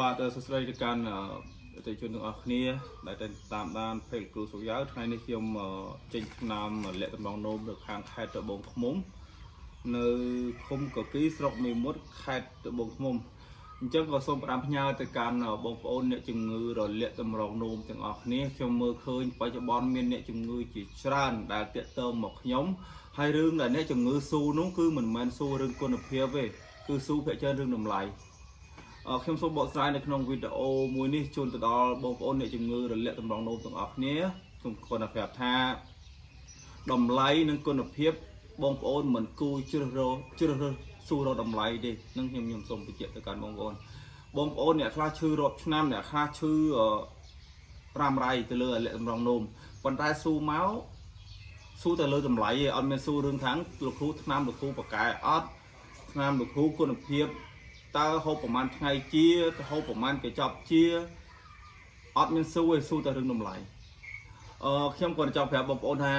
បាទសួស្តីទៅកាន់ទៅជនទាំងអស់គ្នាដែលតាមដានเพจគ្រូសុយ៉ាវថ្ងៃនេះខ្ញុំចេញឆ្នាំលាក់តំណងនោមនៅខាងខេត្តត្បូងឃ្មុំនៅឃុំកគីស្រុកមេមត់ខេត្តត្បូងឃ្មុំអញ្ចឹងក៏សូមផ្ដាំផ្ញើទៅកាន់បងប្អូនអ្នកជំងឺរលាកតម្រងនោមទាំងអស់គ្នាខ្ញុំមើលឃើញបច្ចុប្បន្នមានអ្នកជំងឺជាច្រើនដែលតាក់ទងមកខ្ញុំហើយរឿងដែលអ្នកជំងឺស៊ូនោះគឺមិនមែនស៊ូរឿងគុណភាពទេគឺស៊ូភាគច្រើនរឿងតម្លៃខ្ញុំសូមបកស្រាយនៅក្នុងវីដេអូមួយនេះជូនទៅដល់បងប្អូនអ្នកជំងឺរលាកតម្រងនោមទាំងអស់គ្នាខ្ញុំគាត់ប្រាប់ថាតម្លៃនិងគុណភាពបងប្អូនមិនគួរជ្រើសរើសស៊ូរកតម្លៃទេនឹងខ្ញុំសូមបញ្ជាក់ទៅកាន់បងប្អូនអ្នកខ្លះឈឺរាប់ឆ្នាំអ្នកខ្លះឈឺរ៉ាំរ៉ៃទៅលើរលាកតម្រងនោមប៉ុន្តែស៊ូមកស៊ូទៅលើតម្លៃឯងអត់មានស៊ូរឿងខាងលោកគ្រូថ្នាំលោកគ្រូបកកែអត់ថ្នាំលោកគ្រូគុណភាពតើហូបប្រហែលថ្ងៃជាហូបប្រហែលកញ្ចប់ជាអត់មានស៊ូទេស៊ូតែរឿងតម្លៃខ្ញុំក៏ចង់ប្រាប់បងប្អូនថា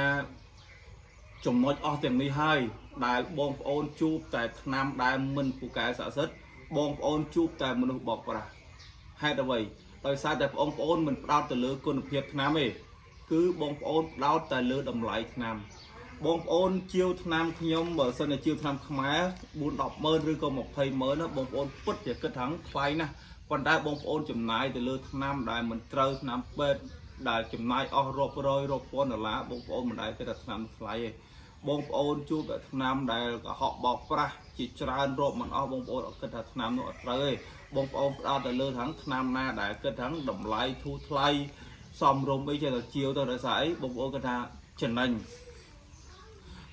ចំណុចអស់ទាំងនេះហើយដែលបងប្អូនជួបតែថ្នាំដែលមិនពូកែស័ក្តិសិទ្ធិបងប្អូនជួបតែមនុស្សបោកប្រាស់ហេតុអ្វីដោយសារតែបងប្អូនមិនផ្ដោតទៅលើគុណភាពថ្នាំទេគឺបងប្អូនផ្ដោតតែលើតម្លៃថ្នាំបងប្អូនជាវថ្នាំខ្ញុំបើសិនជាជាវថ្នាំខ្មែរ4-10ម៉ឺនឬក៏20ម៉ឺនណាបងប្អូនពិតជាគិតថាថ្លៃណាស់ប៉ុន្តែបងប្អូនចំណាយទៅលើថ្នាំដែលមិនត្រូវថ្នាំពេទ្យដែលចំណាយអស់រាប់រយរាប់ពាន់ដុល្លារបងប្អូនមិនដែលគិតថាថ្នាំថ្លៃទេបងប្អូនជួបតែថ្នាំដែលកុហកបោកប្រាស់ជាច្រើនរាប់មិនអស់បងប្អូនអត់គិតថាថ្នាំនោះអត់ត្រូវទេបងប្អូនផ្ដោតទៅលើថ្នាំណាដែលគិតថាតម្លៃធូរថ្លៃសមរម្យអីចេះតែជាវទៅដោយសារអីបងប្អូនគិតថាចំណេញ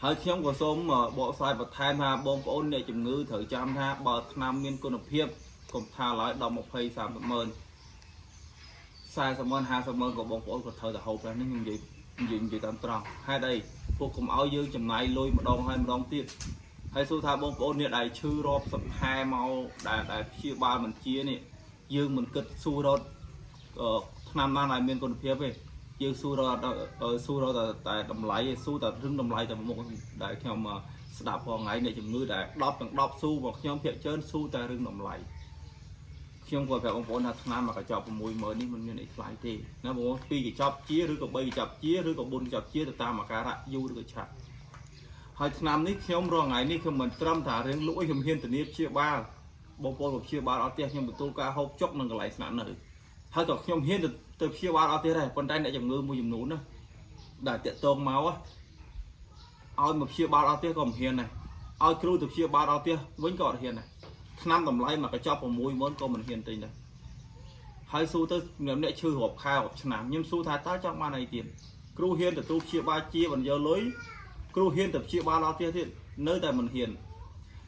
ហើយខ្ញុំក៏សូមបកស្រាយបន្ថែមថាបងប្អូនអ្នកជំងឺត្រូវចាំថាបើថ្នាំមានគុណភាពកុំថាឡើយ10 20 30ម៉ឺន40ម៉ឺន50ម៉ឺនក៏បងប្អូនក៏ត្រូវតែហូបដែរនេះខ្ញុំនិយាយតាមត្រង់ហេតុអីពួកកុំឲ្យយើងចំណាយលុយម្ដងហើយម្ដងទៀតហើយសួរថាបងប្អូនអ្នកដែលឈឺរាប់សប្តាហ៍មកដែលព្យាបាលមិនជានេះយើងមិនគិតស៊ូរត់ថ្នាំណាដែលមានគុណភាពទេយើងស៊ូរត់តែតម្លៃស៊ូតែរឿងតម្លៃតែមុខដែលខ្ញុំស្ដាប់ផងថ្ងៃអ្នកជំងឺដែល10ទាំង10ស៊ូមកខ្ញុំភាគច្រើនស៊ូតែរឿងតម្លៃខ្ញុំគាត់ប្រាប់បងប្អូនថាថ្នាំមកកញ្ចប់6ម៉ឺននេះមិនមានអីថ្លៃទេណាបងប្អូន2កញ្ចប់ជាឬក៏3កញ្ចប់ជាឬក៏4កញ្ចប់ជាទៅតាមអាការៈយូរឬក៏ឆាប់ហើយថ្នាំនេះខ្ញុំរងថ្ងៃនេះខ្ញុំមិនត្រឹមថារឿងលក់ខ្ញុំហ៊ានធានាព្យាបាលបងប្អូនមកព្យាបាលអត់ទេខ្ញុំទទួលការហូបចុកនឹងកន្លែងស្នាក់នៅហើយក៏ខ្ញុំហ៊ានទៅព្យាបាលអត់ទេដែរប៉ុន្តែអ្នកជំងឺមួយចំនួនណាដែលតាក់ទងមកឲ្យមកព្យាបាលអត់ទេក៏មិនហ៊ានដែរឲ្យគ្រូទៅព្យាបាលអត់ទេវិញក៏អត់ហ៊ានដែរថ្នាំតម្លៃមកកញ្ចប់6ម៉ឺនក៏មិនហ៊ានទិញដែរហើយស៊ូទៅអ្នកឈឺរាប់ខែរាប់ឆ្នាំខ្ញុំស៊ូថាតើចង់បានអីទៀតគ្រូហ៊ានទទួលព្យាបាលជាបញ្យកលុយគ្រូហ៊ានទៅព្យាបាលអត់ទេទៀតនៅតែមិនហ៊ាន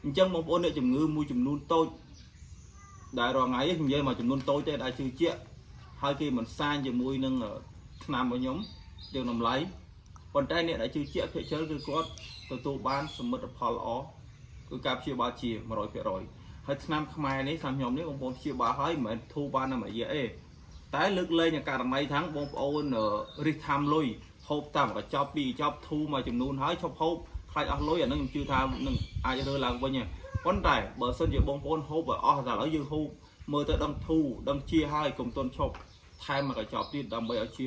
អញ្ចឹងបងប្អូនអ្នកជំងឺមួយចំនួនតូចដែលរាល់ថ្ងៃខ្ញុំនិយាយមកចំនួនតូចទេដែលជឿជាក់ហើយគេមិនសាញជាមួយនឹងថ្នាំរបស់ខ្ញុំយើងតម្លៃប៉ុន្តែអ្នកដែលជឿជាក់ភាគច្រើនគឺគាត់ទទួលបានសមិទ្ធផលល្អគឺការព្យាបាលជា 100% ហើយថ្នាំខ្មែរនេះថ្នាំខ្ញុំនេះបងប្អូនព្យាបាលហើយមិនមែនធូរបានតែមួយរយៈទេតែលើកលែងករណីថាបងប្អូនរិះថាំលុយហូបតាមកញ្ចប់2កញ្ចប់ធូរមួយចំនួនហើយឈប់ហូបខ្លាចអស់លុយអានឹងខ្ញុំជឿថានឹងអាចរើឡើងវិញប៉ុន្តែបើសិនជាបងប្អូនហូបឲ្យអស់តែឥឡូវយើងហូបមើលទៅដឹងធូរដឹងជាហើយកុំទន់ឈប់ថែមមកកញ្ចប់ទៀតដើម្បីឲ្យជា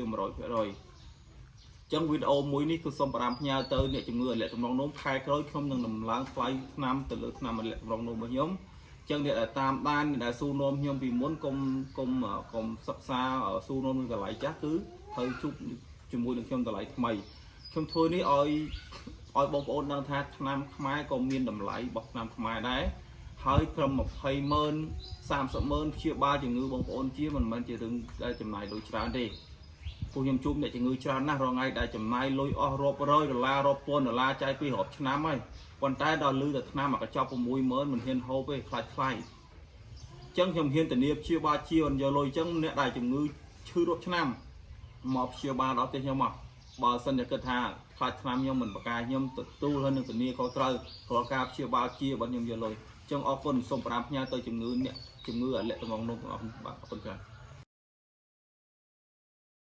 100%ចឹងវីដេអូមួយនេះគឺសូម5ផ្ញើទៅអ្នកជំងឺរលាកតម្រងនោមខែក្រោយខ្ញុំនឹងដំឡើងថ្លៃថ្នាំទៅលើថ្នាំរលាកតម្រងនោមរបស់ខ្ញុំចឹងអ្នកដែលតាមដានអ្នកដែលស៊ូនោមខ្ញុំពីមុនកុំសិក្សាស៊ូនោមនឹងតម្លៃចាស់គឺត្រូវជួបជាមួយនឹងខ្ញុំតម្លៃថ្មីខ្ញុំធ្វើនេះឲ្យបងប្អូនដឹងថាថ្នាំខ្មែរក៏មានតម្លៃរបស់ថ្នាំខ្មែរដែរហើយត្រឹម20ម៉ឺន30ម៉ឺនព្យាបាលជំងឺបងប្អូនជាមិនមែនជារឿងដែលចំណាយលុយច្រើនទេពួកខ្ញុំជួបអ្នកជំងឺច្រើនណាស់រាល់ថ្ងៃដែលចំណាយលុយអស់រាប់រយដុល្លាររាប់ពាន់ដុល្លារចាយពីរាប់ឆ្នាំហើយប៉ុន្តែដល់លឺតែថ្នាំមកកញ្ចប់6ម៉ឺនមិនហ៊ានហូបទេខ្លាចថ្លៃអញ្ចឹងខ្ញុំហ៊ានធានាព្យាបាលជាយកលុយអញ្ចឹងអ្នកដែលជំងឺឈឺរាប់ឆ្នាំមកព្យាបាលដល់ផ្ទះខ្ញុំមកបើសិនតែគិតថាខ្លាចថ្នាំខ្ញុំមិនបកកាយខ្ញុំទទួលហើយនឹងធានាខុសត្រូវព្រោះការព្យាបាលជាបើខ្ញុំយកលុយអញ្ចឹងអរគុណសូម5ផ្ញើទៅជំងឺអ្នកជំងឺរលាកតម្រងនោមទាំងអស់បាទអរគុណច្រើន